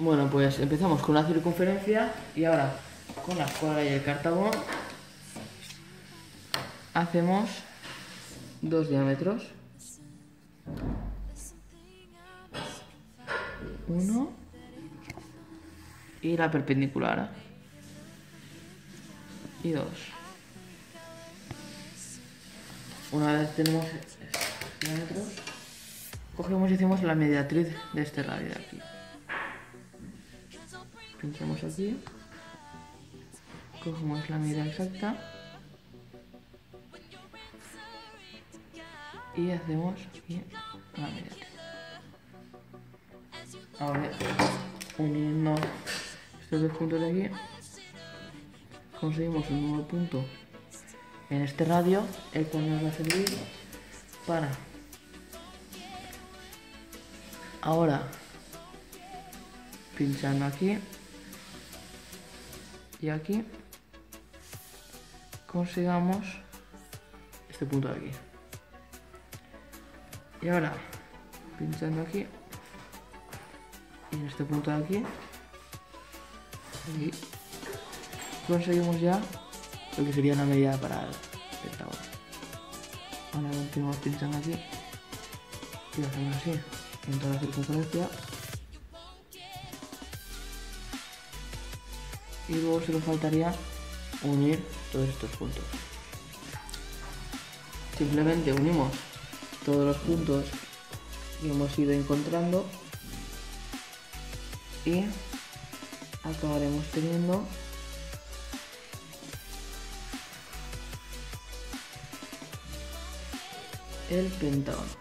Bueno, pues empezamos con una circunferencia y ahora con la escuadra y el cartabón hacemos dos diámetros. Uno y la perpendicular. Y dos. Una vez tenemos estos diámetros, cogemos y hacemos la mediatriz de este radio de aquí. Pinchamos aquí, cogemos la medida exacta y hacemos aquí la mediatriz. Ahora, uniendo estos dos puntos de aquí, conseguimos un nuevo punto en este radio, el cual nos va a servir para ahora, pinchando aquí y aquí, consigamos este punto de aquí. Y ahora, pinchando aquí y en este punto de aquí, conseguimos ya lo que sería la medida para el pentágono. Ahora continuamos pinchando aquí y lo hacemos así en toda la circunferencia. Y luego solo faltaría unir todos estos puntos. Simplemente unimos todos los puntos que hemos ido encontrando y acabaremos teniendo el pentágono.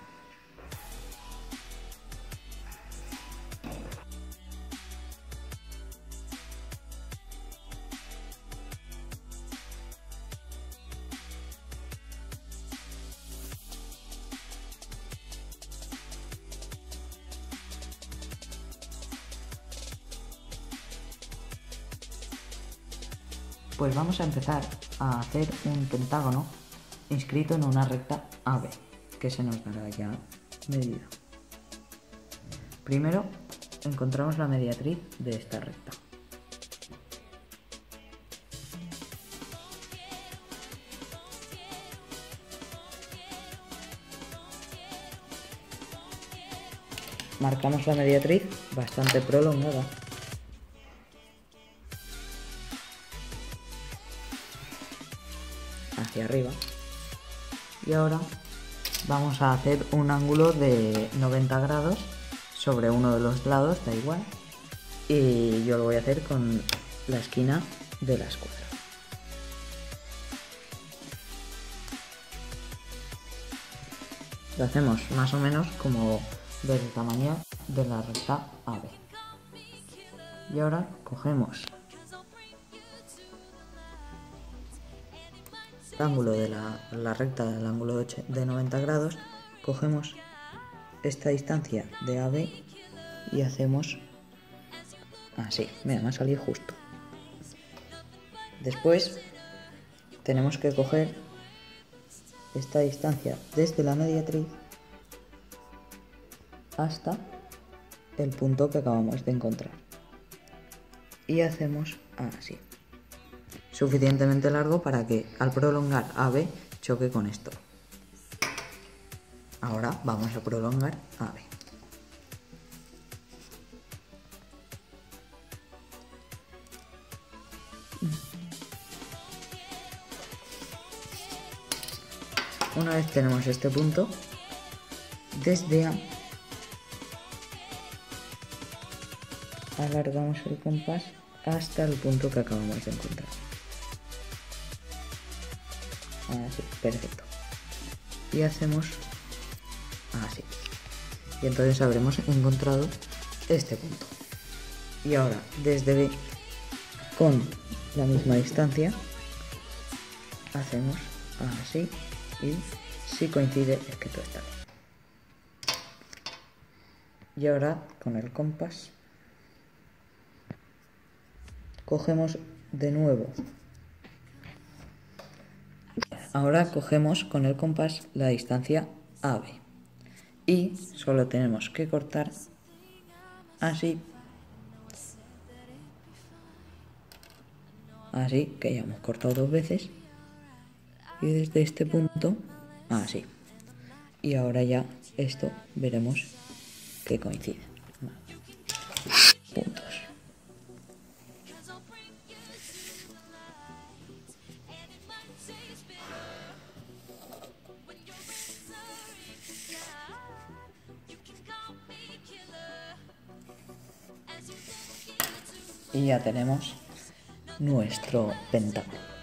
Pues vamos a empezar a hacer un pentágono inscrito en una recta AB, que se nos dará ya medida. Primero encontramos la mediatriz de esta recta. Marcamos la mediatriz bastante prolongada. Hacia arriba. Y ahora vamos a hacer un ángulo de 90 grados sobre uno de los lados, da igual. Y yo lo voy a hacer con la esquina de la escuadra. Lo hacemos más o menos como del tamaño de la recta AB. Y ahora cogemos el ángulo de la recta del ángulo de 90 grados, cogemos esta distancia de AB y hacemos así. Mira, me ha salido justo. Después tenemos que coger esta distancia desde la mediatriz hasta el punto que acabamos de encontrar y hacemos así, suficientemente largo para que al prolongar AB choque con esto. Ahora vamos a prolongar AB. Una vez tenemos este punto, desde A alargamos el compás hasta el punto que acabamos de encontrar. Así, perfecto. Y hacemos así. Y entonces habremos encontrado este punto. Y ahora, desde B, con la misma distancia, hacemos así. Y si coincide es que todo está bien. Y ahora con el compás cogemos de nuevo. Ahora cogemos con el compás la distancia AB y solo tenemos que cortar así así, que ya hemos cortado 2 veces. Y desde este punto, así. Y ahora ya esto veremos que coincide. Puntos. Y ya tenemos nuestro pentágono.